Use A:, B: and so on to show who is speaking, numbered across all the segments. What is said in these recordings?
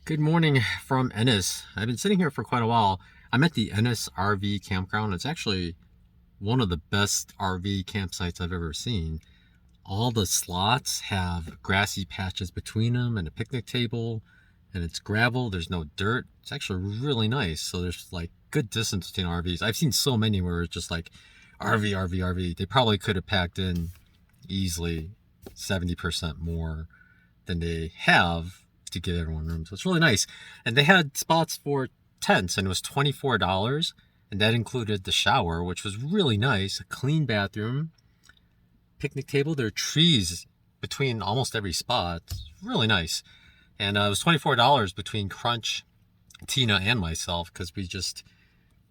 A: Good morning from Ennis. I've been sitting here for quite a while. I'm at the Ennis RV campground. It's actually one of the best RV campsites I've ever seen. All the slots have grassy patches between them and a picnic table, and it's gravel. There's no dirt. It's actually really nice. So there's like good distance between RVs. I've seen so many where it's just like RV, RV, RV. They probably could have packed in easily 70% more than they have to give everyone room. So it's really nice. And they had spots for tents, and it was $24. And that included the shower, which was really nice, a clean bathroom, picnic table. There are trees between almost every spot. It's really nice. And it was $24 between Crunch, Tina, and myself because we just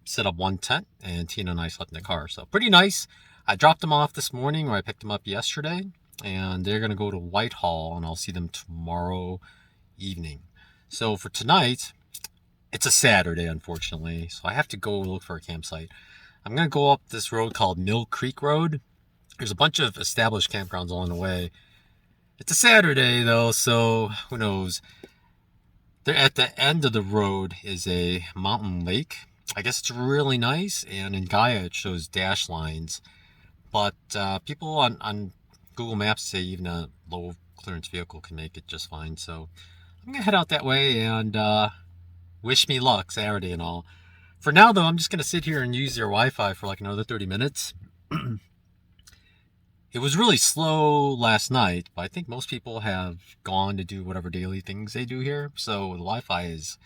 A: set up one tent and Tina and I slept in the car. So pretty nice. I dropped them off this morning, or I picked them up yesterday, and they're going to go to Whitehall, and I'll see them tomorrow evening. So for tonight, it's a Saturday, unfortunately, so I have to go look for a campsite. I'm going to go up this road called Mill Creek Road. There's a bunch of established campgrounds along the way. It's a Saturday, though, so who knows. There, at the end of the road is a mountain lake. I guess it's really nice, and in Gaia it shows dash lines. But people on Google Maps say even a low clearance vehicle can make it just fine. So I'm going to head out that way and wish me luck Saturday and all. For now, though, I'm just going to sit here and use their Wi-Fi for like another 30 minutes. It was really slow last night, but I think most people have gone to do whatever daily things they do here. So the Wi-Fi is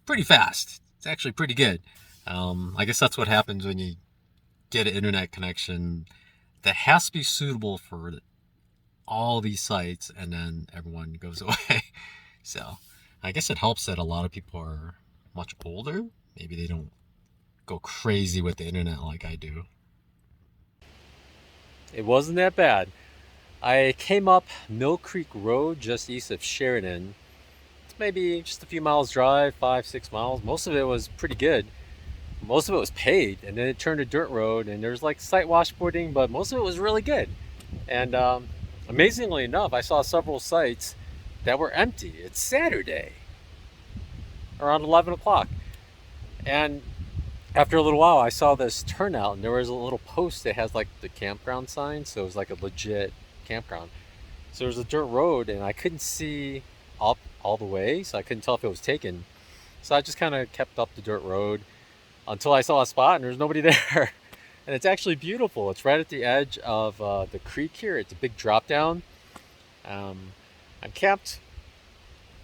A: pretty fast. It's actually pretty good. I guess that's what happens when you get an internet connection that has to be suitable for all these sites, and then everyone goes away. So I guess it helps that a lot of people are much older. Maybe they don't go crazy with the internet like I do.
B: It wasn't that bad. I came up Mill Creek Road just east of Sheridan. It's maybe just a few miles drive, 5, 6 miles. Most of it was pretty good. Most of it was paved, and then it turned to dirt road, and there's like slight washboarding, but most of it was really good. And amazingly enough, I saw several sites that were empty. It's Saturday, around 11 o'clock. And after a little while, I saw this turnout, and there was a little post that has like the campground sign, so it was like a legit campground. So there was a dirt road, and I couldn't see up all the way, so I couldn't tell if it was taken. So I just kind of kept up the dirt road until I saw a spot, and there's nobody there. And it's actually beautiful. It's right at the edge of the creek here. It's a big drop down. I'm camped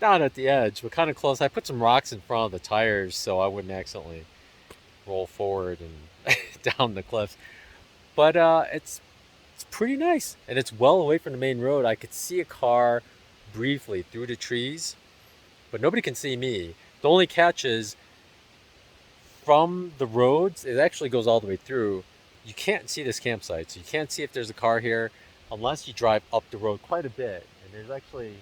B: down at the edge, but kind of close. I put some rocks in front of the tires so I wouldn't accidentally roll forward and down the cliff. But it's pretty nice, and it's well away from the main road. I could see a car briefly through the trees, but nobody can see me. The only catch is from the roads, it actually goes all the way through. You can't see this campsite, so you can't see if there's a car here unless you drive up the road quite a bit. And there's actually,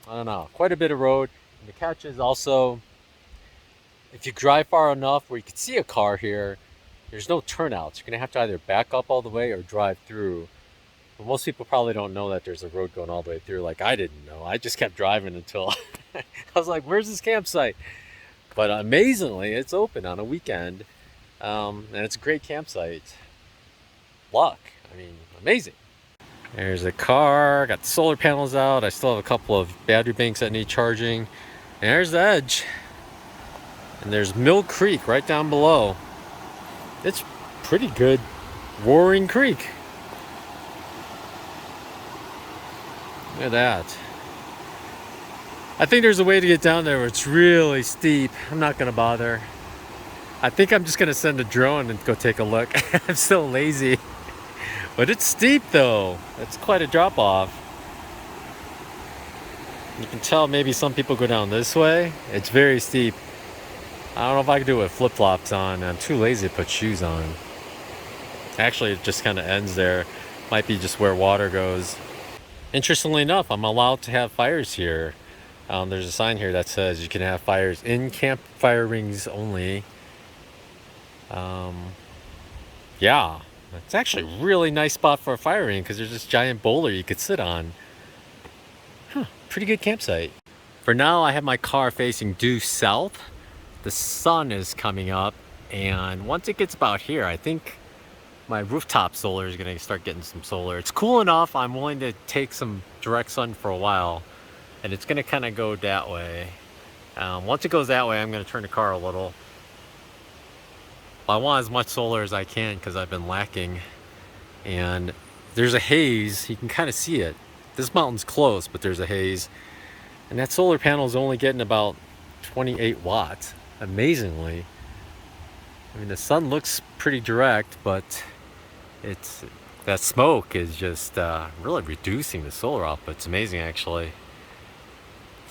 B: I don't know, quite a bit of road. And the catch is also, if you drive far enough where you can see a car here, there's no turnouts. You're gonna have to either back up all the way or drive through. But most people probably don't know that there's a road going all the way through, like I didn't know. I just kept driving until I was like, where's this campsite? But amazingly, it's open on a weekend, and it's a great campsite. Luck, I mean, amazing. There's a car, got solar panels out. I still have a couple of battery banks that need charging. And there's the edge. And there's Mill Creek right down below. It's pretty good roaring creek. Look at that. I think there's a way to get down there where it's really steep. I'm not gonna bother. I think I'm just gonna send a drone and go take a look. I'm so lazy. But it's steep though. It's quite a drop off. You can tell maybe some people go down this way. It's very steep. I don't know if I can do it with flip-flops on. I'm too lazy to put shoes on. Actually, it just kind of ends there. Might be just where water goes. Interestingly enough, I'm allowed to have fires here. There's a sign here that says you can have fires in campfire rings only. Yeah, it's actually a really nice spot for a fire ring because there's this giant boulder you could sit on. Huh, pretty good campsite. For now, I have my car facing due south. The sun is coming up, and once it gets about here, I think my rooftop solar is gonna start getting some solar. It's cool enough, I'm willing to take some direct sun for a while, and it's gonna kind of go that way. Once it goes that way, I'm gonna turn the car a little. I want as much solar as I can because I've been lacking. And there's a haze, you can kind of see it. This mountain's close, but there's a haze. And that solar panel is only getting about 28 watts, amazingly. I mean, the sun looks pretty direct, but that smoke is just really reducing the solar output. It's amazing, actually.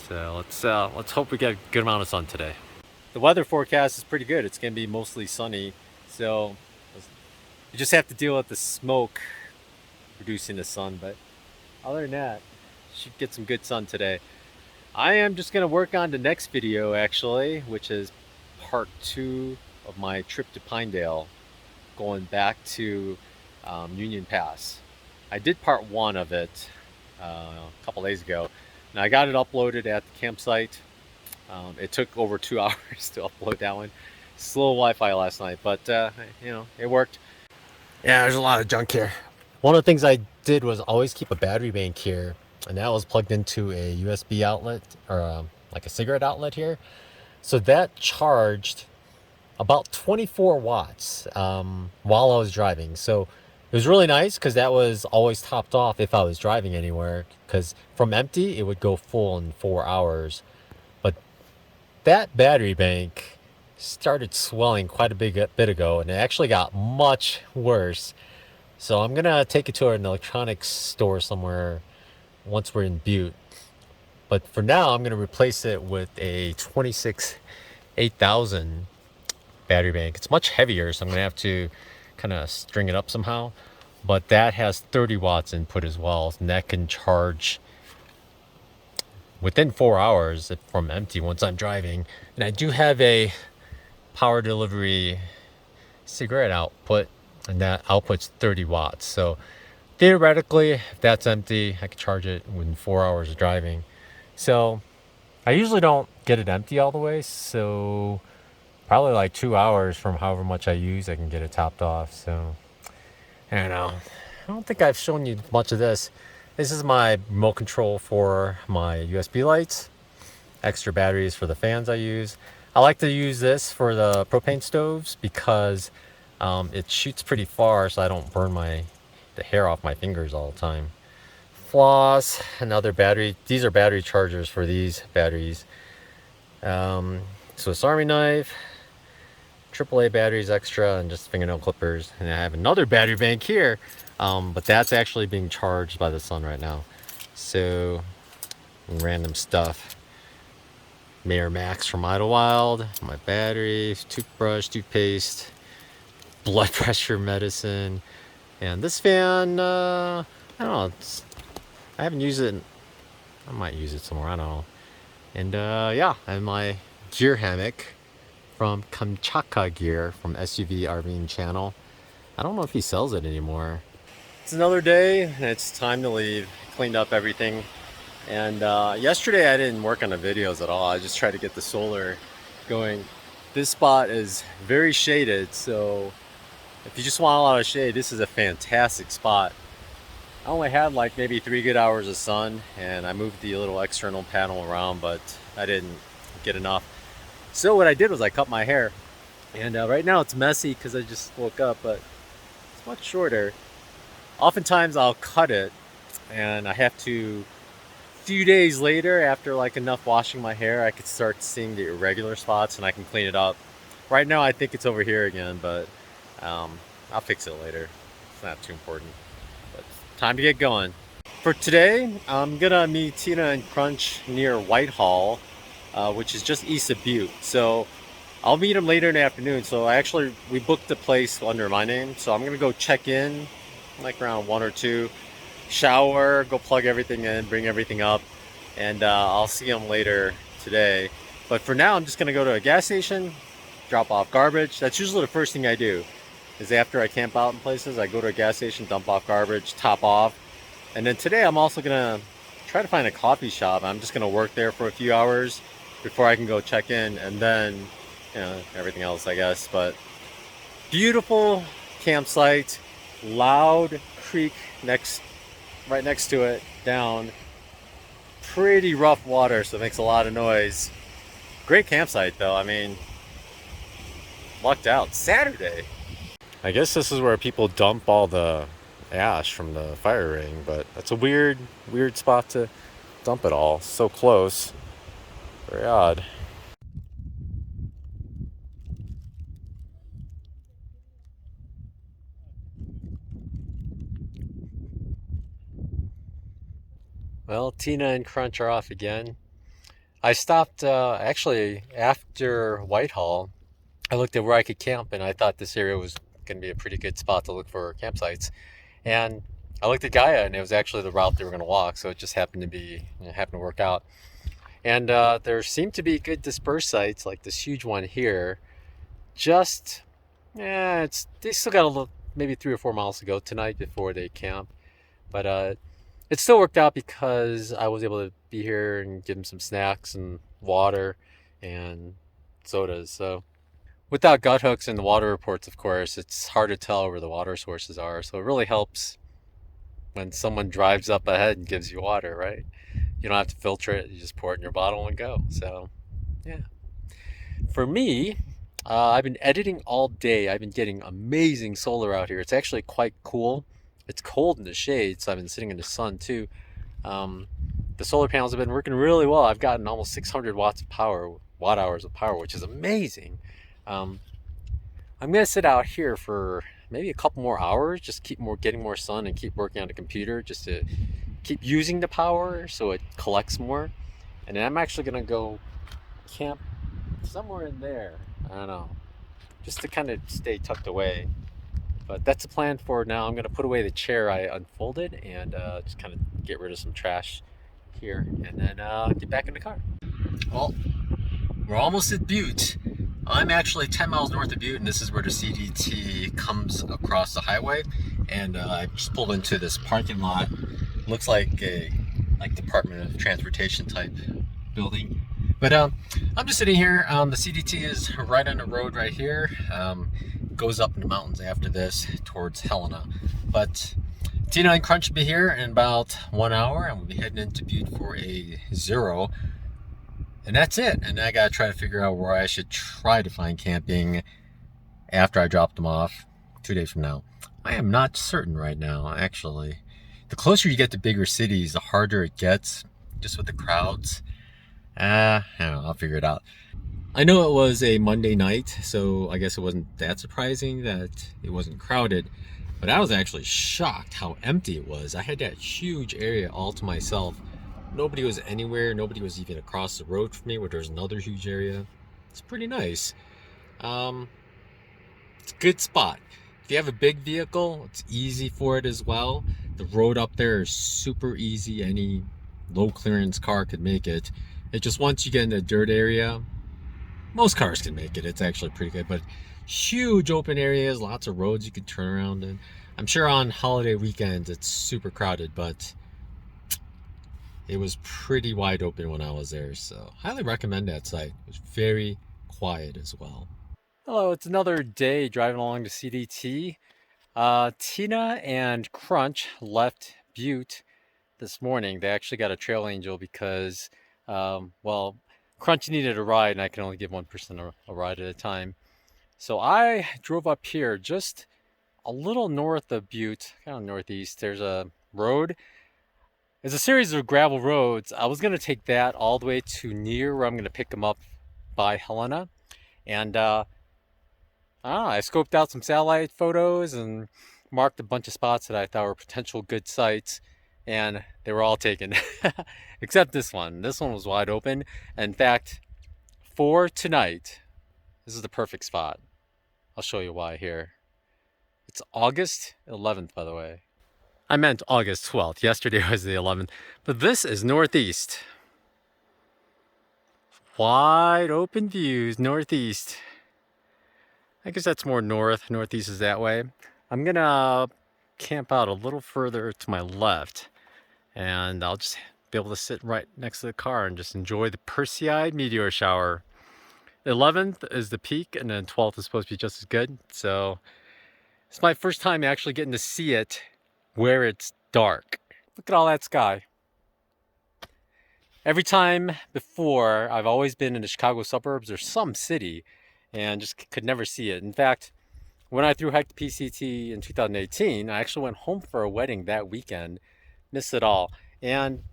B: So let's hope we get a good amount of sun today. The weather forecast is pretty good. It's gonna be mostly sunny, so you just have to deal with the smoke reducing the sun. But other than that, should get some good sun today. I am just gonna work on the next video, actually, which is part 2 of my trip to Pinedale, going back to Union Pass. I did part 1 of it a couple days ago. Now I got it uploaded at the campsite. It took over 2 hours to upload that one. Slow Wi-Fi last night, but you know, it worked. Yeah, there's a lot of junk here. One of the things I did was always keep a battery bank here, and that was plugged into a USB outlet, or like a cigarette outlet here. So that charged about 24 watts while I was driving. So it was really nice because that was always topped off if I was driving anywhere, because from empty it would go full in 4 hours. But that battery bank started swelling quite a bit ago, and it actually got much worse. So I'm gonna take it to an electronics store somewhere once we're in Butte. But for now, I'm gonna replace it with a 26 8000 battery bank. It's much heavier, so I'm gonna have to kind of string it up somehow. But that has 30 watts input as well, and that can charge within 4 hours from empty once I'm driving. And I do have a power delivery cigarette output, and that outputs 30 watts. So theoretically, if that's empty, I can charge it within 4 hours of driving. So I usually don't get it empty all the way, so probably like 2 hours from however much I use, I can get it topped off. So I don't know. I don't think I've shown you much of this. This is my remote control for my USB lights. Extra batteries for the fans I use. I like to use this for the propane stoves because it shoots pretty far, so I don't burn the hair off my fingers all the time. Floss, another battery. These are battery chargers for these batteries. Swiss Army knife, AAA batteries extra, and just fingernail clippers. And I have another battery bank here, but that's actually being charged by the sun right now. So random stuff. Mayor Max from Idlewild, my batteries, toothbrush, toothpaste, blood pressure medicine, and this fan, I don't know, I haven't used it. I might use it somewhere, I don't know. And yeah, I have my gear hammock from Kamchatka Gear from SUV RVing channel. I don't know if he sells it anymore. It's another day, and it's time to leave. Cleaned up everything. And yesterday I didn't work on the videos at all. I just tried to get the solar going. This spot is very shaded, so if you just want a lot of shade, this is a fantastic spot. I only had like maybe 3 good hours of sun, and I moved the little external panel around, but I didn't get enough. So what I did was I cut my hair, and right now it's messy because I just woke up, but it's much shorter. Oftentimes I'll cut it, and I have to, a few days later, after like enough washing my hair, I could start seeing the irregular spots and I can clean it up. Right now I think it's over here again, but I'll fix it later. It's not too important. But time to get going. For today, I'm gonna meet Tina and Crunch near Whitehall, which is just east of Butte. So I'll meet them later in the afternoon. So we booked the place under my name. So I'm gonna go check in like around 1 or 2, shower, go plug everything in, bring everything up, and I'll see them later today. But for now, I'm just gonna go to a gas station, drop off garbage. That's usually the first thing I do, is after I camp out in places, I go to a gas station, dump off garbage, top off. And then today I'm also gonna try to find a coffee shop. I'm just gonna work there for a few hours before I can go check in, and then everything else, I guess. But beautiful campsite, loud creek right next to it, down. Pretty rough water, so it makes a lot of noise. Great campsite though. I mean, lucked out. Saturday. I guess this is where people dump all the ash from the fire ring, but that's a weird spot to dump it all. So close. Very odd. Well, Tina and Crunch are off again. I stopped actually after Whitehall. I looked at where I could camp, and I thought this area was going to be a pretty good spot to look for campsites. And I looked at Gaia, and it was actually the route they were going to walk, so it just happened to be happened to work out. And there seemed to be good dispersed sites, like this huge one here. Just it's they still got a little, maybe 3 or 4 miles to go tonight before they camp, but it still worked out because I was able to be here and give them some snacks and water and sodas. So without gut hooks and the water reports, of course, it's hard to tell where the water sources are. So it really helps when someone drives up ahead and gives you water, right? You don't have to filter it. You just pour it in your bottle and go. So yeah. For me, I've been editing all day. I've been getting amazing solar out here. It's actually quite cool. It's cold in the shade, so I've been sitting in the sun too. Um, the solar panels have been working really well. I've gotten almost 600 watts of power, watt hours of power, which is amazing. Um, I'm gonna sit out here for maybe a couple more hours, just keep getting more sun and keep working on the computer, just to keep using the power so it collects more. And then I'm actually gonna go camp somewhere in there. I don't know, just to kind of stay tucked away. But that's the plan for now. I'm gonna put away the chair I unfolded and just kind of get rid of some trash here, and then get back in the car.
A: Well, we're almost at Butte. I'm actually 10 miles north of Butte, and this is where the CDT comes across the highway. And I just pulled into this parking lot. Looks like a Department of Transportation type building. But I'm just sitting here. The CDT is right on the road right here. Goes up in the mountains after this towards Helena. But Tina and Crunch will be here in about 1 hour, and we'll be heading into Butte for a 0. And that's it. And I gotta try to figure out where I should try to find camping after I drop them off 2 days from now. I am not certain right now, actually. The closer you get to bigger cities, the harder it gets, just with the crowds. I don't know, I'll figure it out. I know it was a Monday night, so I guess it wasn't that surprising that it wasn't crowded. But I was actually shocked how empty it was. I had that huge area all to myself. Nobody was anywhere. Nobody was even across the road from me, where there's another huge area. It's pretty nice. Um, it's a good spot. If you have a big vehicle, it's easy for it as well. The road up there is super easy. Any low clearance car could make it. It just, once you get in the dirt area, most cars can make it. It's actually pretty good. But huge open areas, lots of roads you could turn around in. I'm sure on holiday weekends it's super crowded, but it was pretty wide open when I was there. So highly recommend that site. It was very quiet as well.
B: Hello, it's another day driving along to CDT. Tina and Crunch left Butte this morning. They actually got a trail angel because, well, Crunch needed a ride, and I can only give one person a ride at a time. So I drove up here just a little north of Butte, kind of northeast. There's a road. There's a series of gravel roads. I was going to take that all the way to near where I'm going to pick them up by Helena. And I scoped out some satellite photos and marked a bunch of spots that I thought were potential good sites, and they were all taken except this one. This one was wide open. In fact, for tonight, this is the perfect spot. I'll show you why here. It's August 11th, by the way. I meant August 12th. Yesterday was the 11th, but this is northeast. Wide open views, northeast. I guess that's more north. Northeast is that way. I'm gonna camp out a little further to my left, and I'll just be able to sit right next to the car and just enjoy the Perseid Meteor shower. The 11th is the peak, and then 12th is supposed to be just as good. So it's my first time actually getting to see it where it's dark. Look at all that sky. Every time before, I've always been in the Chicago suburbs or some city and just could never see it. In fact, when I thru hiked the PCT in 2018, I actually went home for a wedding that weekend, missed it all. And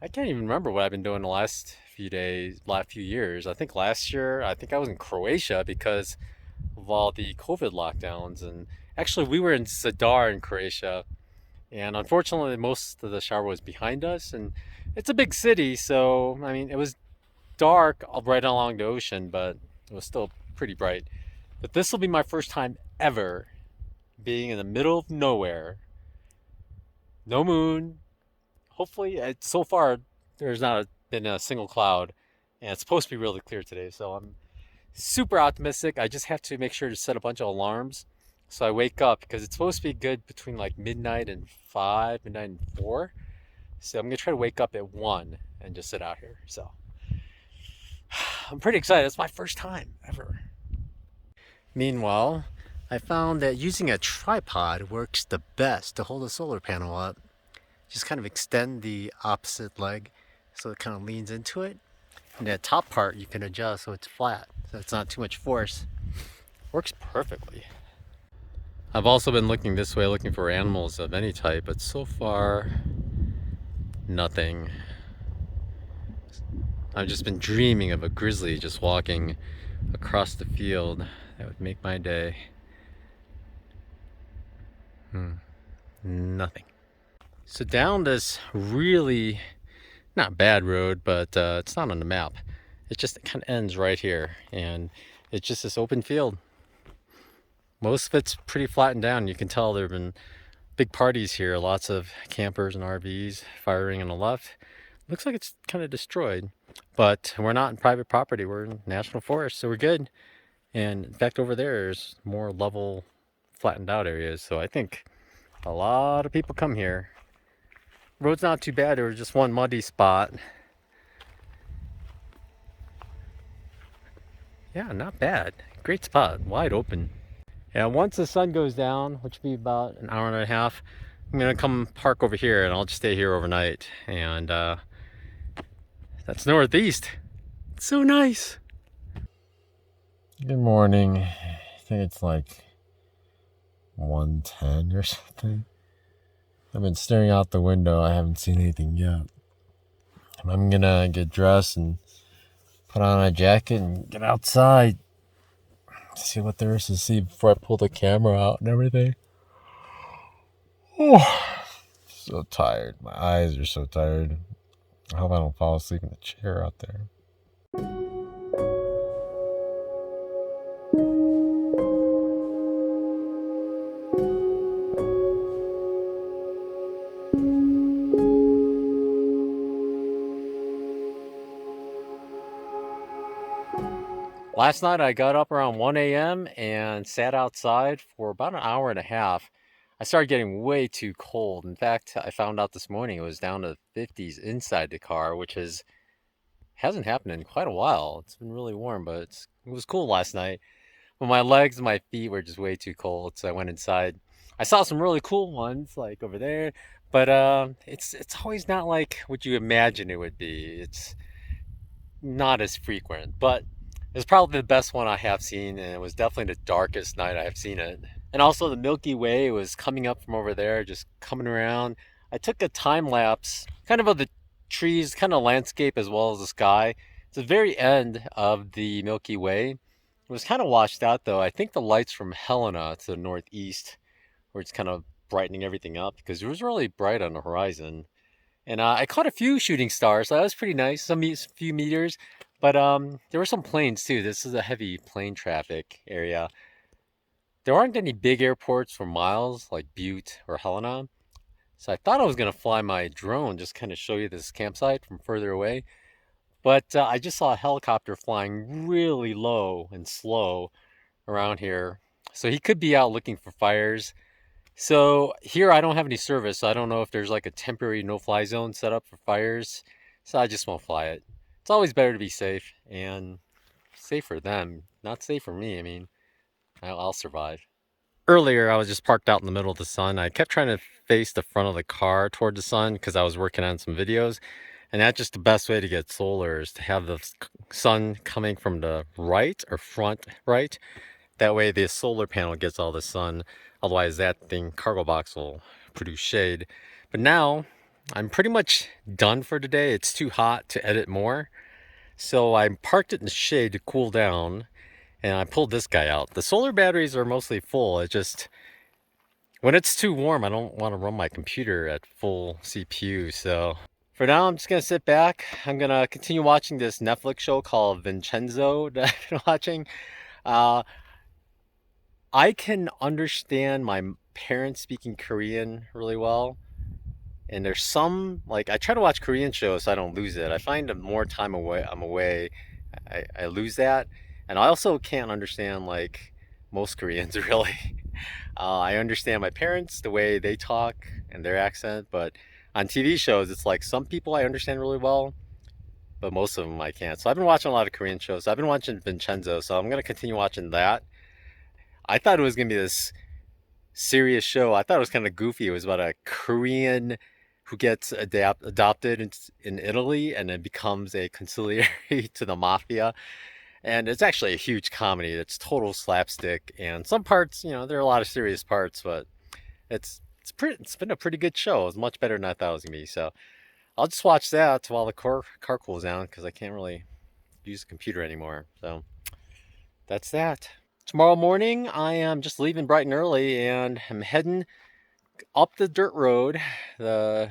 B: I can't even remember what I've been doing the last few days, last few years. I think last year, I think I was in Croatia because of all the COVID lockdowns. And actually, we were in Zadar in Croatia. And unfortunately, most of the shower was behind us. And it's a big city, so I mean, it was dark right along the ocean, but it was still pretty bright. But this will be my first time ever being in the middle of nowhere. No moon. Hopefully, so far, there's not been a single cloud. And it's supposed to be really clear today, so I'm super optimistic. I just have to make sure to set a bunch of alarms so I wake up because it's supposed to be good between like midnight and 5, midnight and 4. So I'm gonna try to wake up at 1 and just sit out here. So I'm pretty excited. It's my first time ever. Meanwhile, I found that using a tripod works the best to hold a solar panel up. Just kind of extend the opposite leg so it kind of leans into it. And that top part you can adjust so it's flat, so it's not too much force. Works perfectly. I've also been looking this way, looking for animals of any type, but so far, nothing. I've just been dreaming of a grizzly just walking across the field. That would make my day. Nothing. So down this really not bad road, but it's not on the map. It just kind of ends right here, and it's just this open field. Most of it's pretty flattened down. You can tell there have been big parties here, lots of campers and RVs firing on the left. Looks like it's kind of destroyed, but we're not in private property. We're in national forest, so we're good. And in fact, over there is more level, flattened out areas. So I think a lot of people come here. Road's not too bad. There was just one muddy spot. Yeah, not bad. Great spot, wide open. And once the sun goes down, which will be about an hour and a half, I'm gonna come park over here and I'll just stay here overnight. And that's northeast. It's so nice. Good morning. I think it's like 1:10 or something. I've been staring out the window. I haven't seen anything yet. I'm gonna get dressed and put on a jacket and get outside. See what there is to see before I pull the camera out and everything. Oh, so tired. My eyes are so tired. I hope I don't fall asleep in the chair out there. Last night I got up around 1 a.m. and sat outside for about an hour and a half. I started getting way too cold. In fact, I found out this morning it was down to 50s inside the car, which hasn't happened in quite a while. It's been really warm, but it was cool last night. But my legs and my feet were just way too cold, so I went inside. I saw some really cool ones like over there, but it's always not like what you imagine it would be. It's not as frequent, but it's probably the best one I have seen, and it was definitely the darkest night I have seen it. And also the Milky Way was coming up from over there, just coming around. I took a time lapse, kind of the trees, kind of landscape as well as the sky. It's the very end of the Milky Way. It was kind of washed out though. I think the lights from Helena to the northeast, where it's kind of brightening everything up because it was really bright on the horizon. And I caught a few shooting stars, so that was pretty nice. Few meteors, but there were some planes too. This is a heavy plane traffic area. There aren't any big airports for miles like Butte or Helena, so I thought I was gonna fly my drone, just kind of show you this campsite from further away. But I just saw a helicopter flying really low and slow around here, so he could be out looking for fires. So here I don't have any service, so I don't know if there's like a temporary no-fly zone set up for fires. So I just won't fly it. It's always better to be safe and safe for them, not safe for me. I mean, I'll survive. Earlier, I was just parked out in the middle of the sun. I kept trying to face the front of the car toward the sun because I was working on some videos. And that's just the best way to get solar is to have the sun coming from the right or front right. That way the solar panel gets all the sun. Otherwise that thing, cargo box, will produce shade. But now I'm pretty much done for today. It's too hot to edit more. So I parked it in the shade to cool down and I pulled this guy out. The solar batteries are mostly full. It just, when it's too warm, I don't want to run my computer at full CPU. So for now, I'm just going to sit back. I'm going to continue watching this Netflix show called Vincenzo that I've been watching. Uh, I can understand my parents speaking Korean really well. And there's some, like, I try to watch Korean shows so I don't lose it. I find the more time away I'm away, I lose that. And I also can't understand, like, most Koreans really. I understand my parents, the way they talk and their accent, but on TV shows, it's like some people I understand really well, but most of them I can't. So I've been watching a lot of Korean shows. I've been watching Vincenzo, so I'm going to continue watching that. I thought it was going to be this serious show. I thought it was kind of goofy. It was about a Korean who gets adopted in Italy and then becomes a conciliary to the mafia. And it's actually a huge comedy. It's total slapstick, and some parts, there are a lot of serious parts, but it's been a pretty good show. It's much better than I thought it was gonna be. So I'll just watch that while the car cools down because I can't really use the computer anymore. So that's that. Tomorrow morning, I am just leaving bright and early, and I'm heading up the dirt road the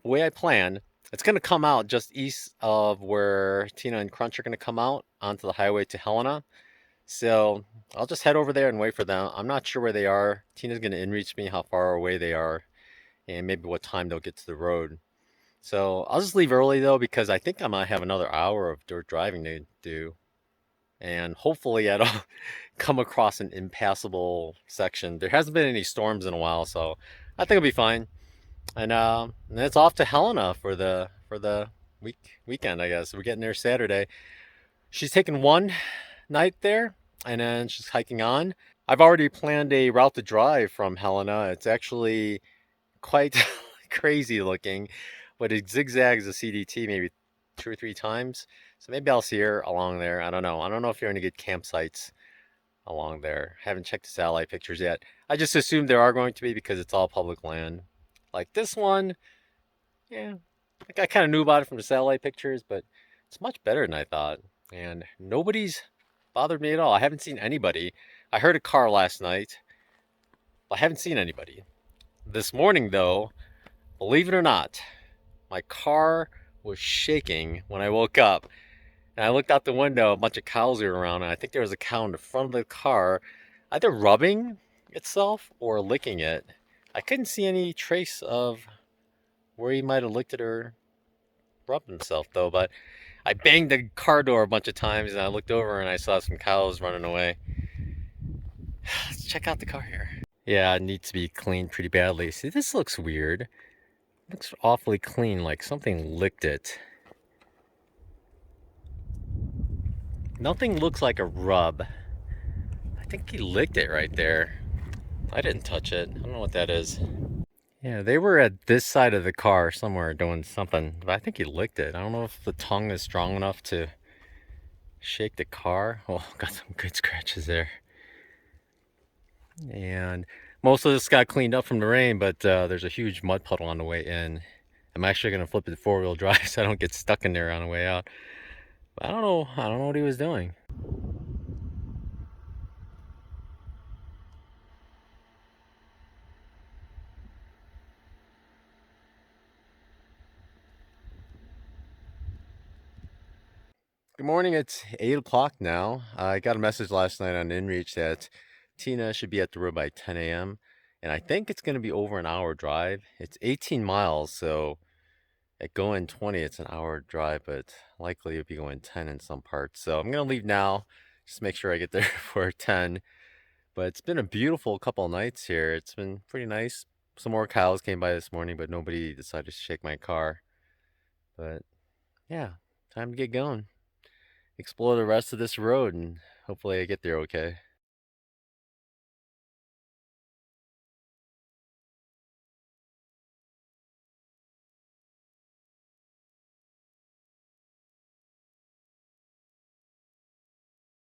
B: way I planned. It's going to come out just east of where Tina and Crunch are going to come out onto the highway to Helena. So I'll just head over there and wait for them. I'm not sure where they are. Tina's going to inReach me how far away they are and maybe what time they'll get to the road. So I'll just leave early though because I think I might have another hour of dirt driving to do. And hopefully I don't come across an impassable section. There hasn't been any storms in a while, so I think it'll be fine. And it's off to Helena for the weekend, I guess. We're getting there Saturday. She's taking one night there, and then she's hiking on. I've already planned a route to drive from Helena. It's actually quite crazy looking, but it zigzags the CDT maybe 2 or 3 times. So maybe I'll see her along there. I don't know. I don't know if there are any good campsites along there. Haven't checked the satellite pictures yet. I just assumed there are going to be because it's all public land. Like this one, yeah, I kind of knew about it from the satellite pictures, but it's much better than I thought. And nobody's bothered me at all. I haven't seen anybody. I heard a car last night, but I haven't seen anybody. This morning, though, believe it or not, my car was shaking when I woke up. And I looked out the window, a bunch of cows were around, and I think there was a cow in the front of the car, either rubbing itself or licking it. I couldn't see any trace of where he might have licked it or rubbed himself, though, but I banged the car door a bunch of times and I looked over and I saw some cows running away. Let's check out the car here. Yeah, it needs to be cleaned pretty badly. See, this looks weird. It looks awfully clean, like something licked it. Nothing looks like a rub. I think he licked it right there. I didn't touch it. I don't know what that is. Yeah, they were at this side of the car somewhere doing something, but I think he licked it. I don't know if the tongue is strong enough to shake the car. Oh, got some good scratches there. And most of this got cleaned up from the rain, but there's a huge mud puddle on the way in. I'm actually going to flip it to four-wheel drive so I don't get stuck in there on the way out. But I don't know what he was doing. Good morning, it's 8 o'clock now. I got a message last night on InReach that Tina should be at the road by 10 a.m. And I think it's going to be over an hour drive. It's 18 miles, so at going 20, it's an hour drive, but likely it'll be going 10 in some parts. So I'm going to leave now, just make sure I get there before 10. But it's been a beautiful couple of nights here. It's been pretty nice. Some more cows came by this morning, but nobody decided to shake my car. But yeah, time to get going. Explore the rest of this road and hopefully I get there okay.